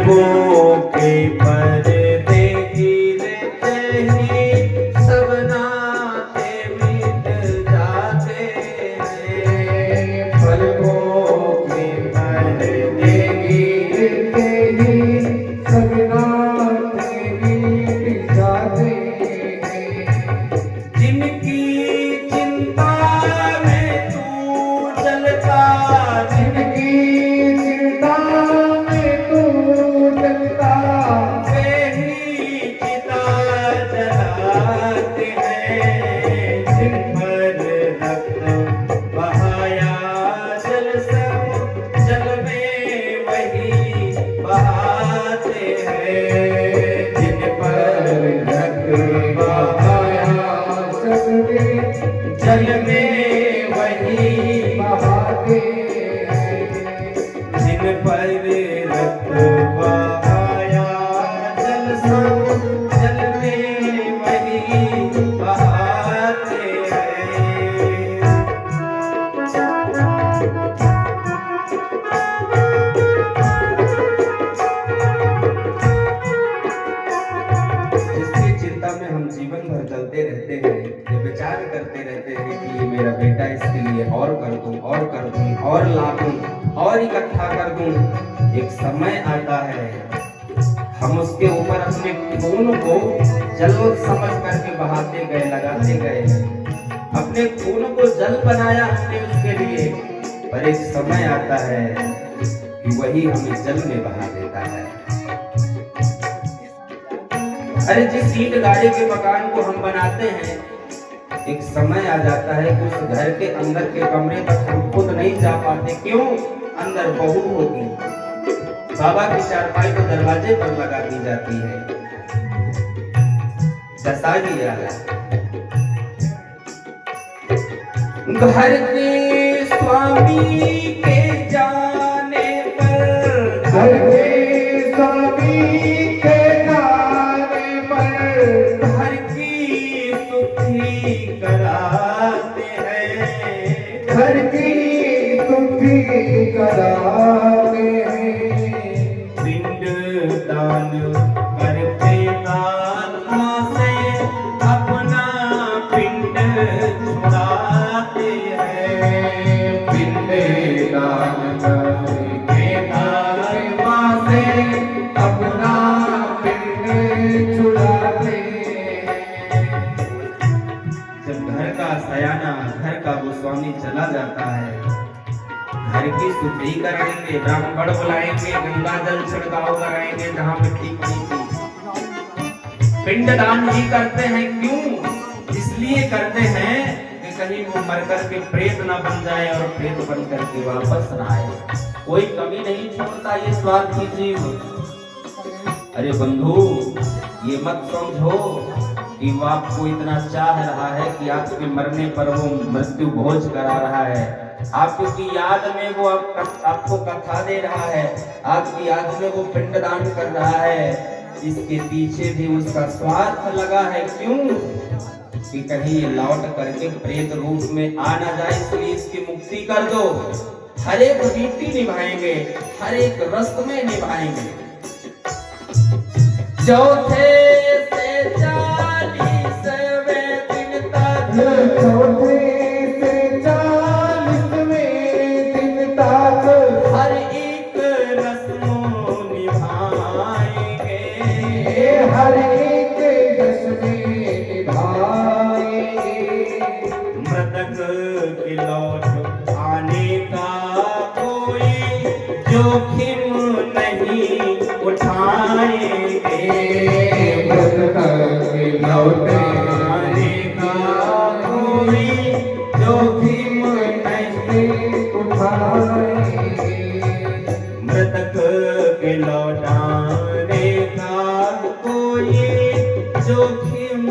फलकों के पर्दे गिरते ही सब नाते मिट जाते हैं। फलकों के पर्दे गिरते ही सब नाते मिट जाते हैं। जिनकी चिंता में तू जलता, जिनकी चिंता में तू जलता, वे ही चिता जलाते हैं। जिन पर रक्त बहाया जल सब जल में वही बहाते हैं। जिन पर रक्त बहाया जल में वही बहाते हैं। जिन पर रक्त बहाया जल सब जल में वही बहाते हैं। जिसकी चिंता में हम जीवन भर जलते रहते हैं, ये विचार करते रहते हैं कि ये मेरा बेटा, इसके लिए और कर दूं और ला दूं और इकट्ठा कर दूं। एक समय आता है हम उसके ऊपर अपने खून को जल समझ करके बहाते गए, लगाते गए। अपने खून को जल बनाया हमने उसके लिए, पर एक समय आता है कि वही हमें जल में बहा देता है। अरे जिस ईंट गाड़ी के मकान को हम बनाते हैं, एक समय आ जाता है कि उस घर के अंदर के कमरे तक हम खुद नहीं जा पाते। क्यों? अंदर बहू होगी, बाबा की चारपाई तो दरवाजे पर लगा दी जाती है। दशा भी आ रहा है। घर के स्वामी के जाने पर, घर के स्वामी के जाने पर, घर की सुखी कराते हैं। घर की सुखी कराते हैं। पिंड दान करते आत्मा से अपना पिंड छुड़ाते हैं। पिंड दान करके आत्मा से अपना पिंड छुड़ाते हैं। जब घर का सयाना, घर का वो स्वामी चला जाता है, घर की शुद्धि कराएंगे, ब्राह्मण बुलाएंगे, गंगा जल छिड़काव कराएंगे जहाँ मिट्टी पड़ी थी। पिंडदान भी करते हैं। क्यों? इसलिए करते हैं कि कहीं वो मर करके प्रेत ना बन जाए और प्रेत बन करके वापस ना आए। कोई कमी नहीं छोड़ता ये स्वार्थी जीव। अरे बंधु, ये मत समझो कि वो आपको इतना चाह रहा है कि आपके मरने पर वो मृत्यु भोज करा रहा है। आपकी याद में वो आपको कथा दे रहा है, आपकी याद में वो पिंडदान कर रहा है। इसके पीछे भी उसका स्वार्थ लगा है। क्यों? कि कहीं ये लौट करके प्रेत रूप में आ ना जाए, इसलिए इसकी मुक्ति कर दो। हर एक रीति निभाएंगे, हर एक रस्में निभाएंगे। चौथे से 40वें दिन तक, चौथे से 40वें दिन तक हर एक रस्म निभाएंगे। हर एक रस्म निभाएंगे। मृतक के लौट आने का कोई जोखिम नहीं उठाएंगे। मृतक के लौट आने का कोई जोखिम नहीं उठाएंगे। मृतक के लौटाने का कोई जोखिम